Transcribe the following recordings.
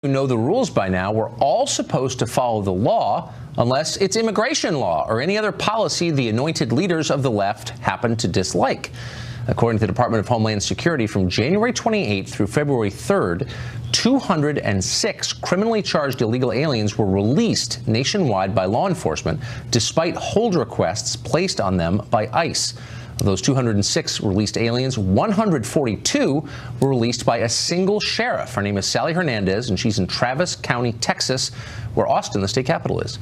Who know the rules by now, we're all supposed to follow the law unless it's immigration law or any other policy the anointed leaders of the left happen to dislike. According to the Department of Homeland Security, from January 28th through February 3rd, 206 criminally charged illegal aliens were released nationwide by law enforcement, despite hold requests placed on them by ICE. Of those 206 released aliens, 142 were released by a single sheriff. Her name is Sally Hernandez, and she's in Travis County, Texas, where Austin, the state capital, is.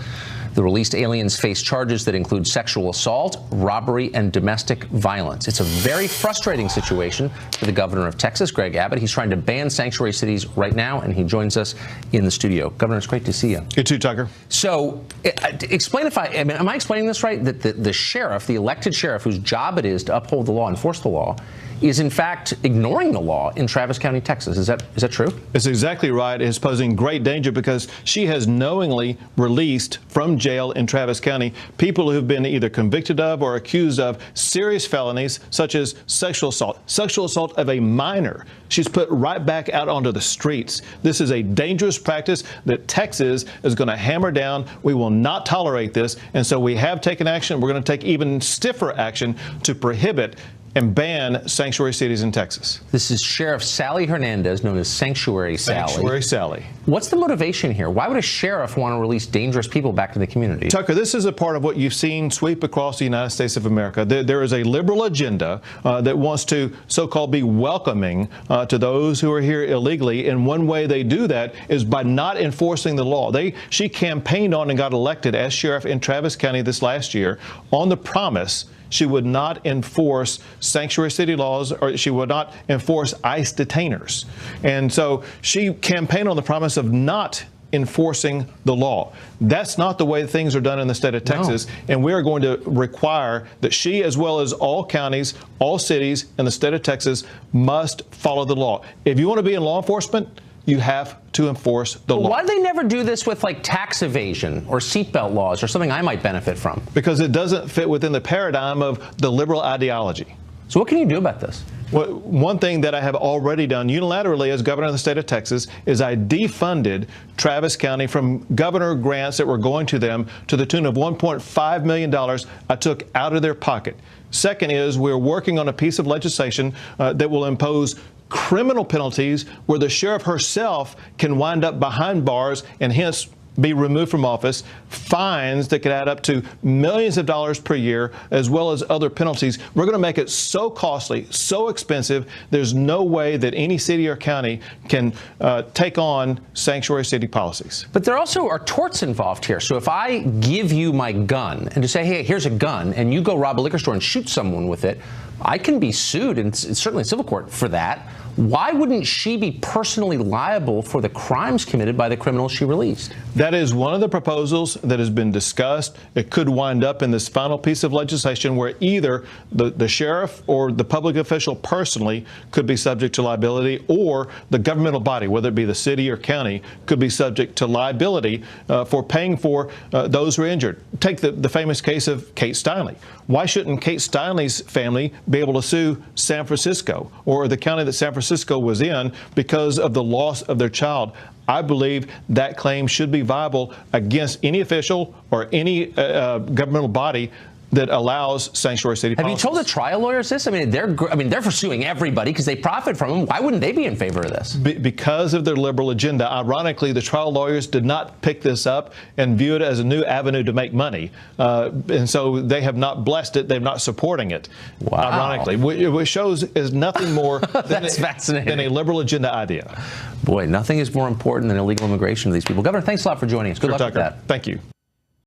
The released aliens face charges that include sexual assault, robbery, and domestic violence. It's a very frustrating situation for the governor of Texas, Greg Abbott. He's trying to ban sanctuary cities right now, and he joins us in the studio. Governor, it's great to see you. You too, Tucker. So explain am I explaining this right? That the sheriff, the elected sheriff, whose job it is to uphold the law, enforce the law, is in fact ignoring the law in Travis County, Texas. Is that true? It's exactly right. It's posing great danger because she has knowingly released from jail in Travis County people who've been either convicted of or accused of serious felonies such as sexual assault of a minor. She's put right back out onto the streets. This is a dangerous practice that Texas is going to hammer down. We will not tolerate this. And so we have taken action. We're going to take even stiffer action to prohibit and ban sanctuary cities in Texas. This is Sheriff Sally Hernandez, known as Sanctuary Sally. Sanctuary Sally. What's the motivation here? Why would a sheriff want to release dangerous people back to the community? Tucker, this is a part of what you've seen sweep across the United States of America. There is a liberal agenda that wants to so-called be welcoming to those who are here illegally. And one way they do that is by not enforcing the law. She campaigned on and got elected as sheriff in Travis County this last year on the promise she would not enforce sanctuary city laws, or she would not enforce ICE detainers. And so she campaigned on the promise of not enforcing the law. That's not the way things are done in the state of Texas. No. And we are going to require that she, as well as all counties, all cities in the state of Texas, must follow the law. If you want to be in law enforcement, you have to enforce the law. Why do they never do this with like tax evasion or seatbelt laws or something I might benefit from? Because it doesn't fit within the paradigm of the liberal ideology. So what can you do about this? Well, one thing that I have already done unilaterally as governor of the state of Texas is I defunded Travis County from governor grants that were going to them to the tune of $1.5 million I took out of their pocket. Second is we're working on a piece of legislation that will impose criminal penalties where the sheriff herself can wind up behind bars and hence be removed from office, fines that could add up to millions of dollars per year, as well as other penalties. We're going to make it so costly, so expensive, there's no way that any city or county can take on sanctuary city policies. But there also are torts involved here. So if I give you my gun and to say, hey, here's a gun, and you go rob a liquor store and shoot someone with it, I can be sued, and certainly in civil court, for that. Why wouldn't she be personally liable for the crimes committed by the criminals she released? That is one of the proposals that has been discussed. It could wind up in this final piece of legislation where either the sheriff or the public official personally could be subject to liability, or the governmental body, whether it be the city or county, could be subject to liability for paying for those who are injured. Take the famous case of Kate Steinle. Why shouldn't Kate Steinle's family be able to sue San Francisco or the county that San Francisco was in because of the loss of their child? I believe that claim should be viable against any official or any governmental body that allows sanctuary city policies. Have you told the trial lawyers this? I mean, they're pursuing everybody because they profit from them. Why wouldn't they be in favor of this? Because of their liberal agenda. Ironically, the trial lawyers did not pick this up and view it as a new avenue to make money. And so they have not blessed it. They're not supporting it. Wow. Ironically, which shows is nothing more than a liberal agenda idea. Boy, nothing is more important than illegal immigration to these people. Governor, thanks a lot for joining us. Good luck with that. Thank you.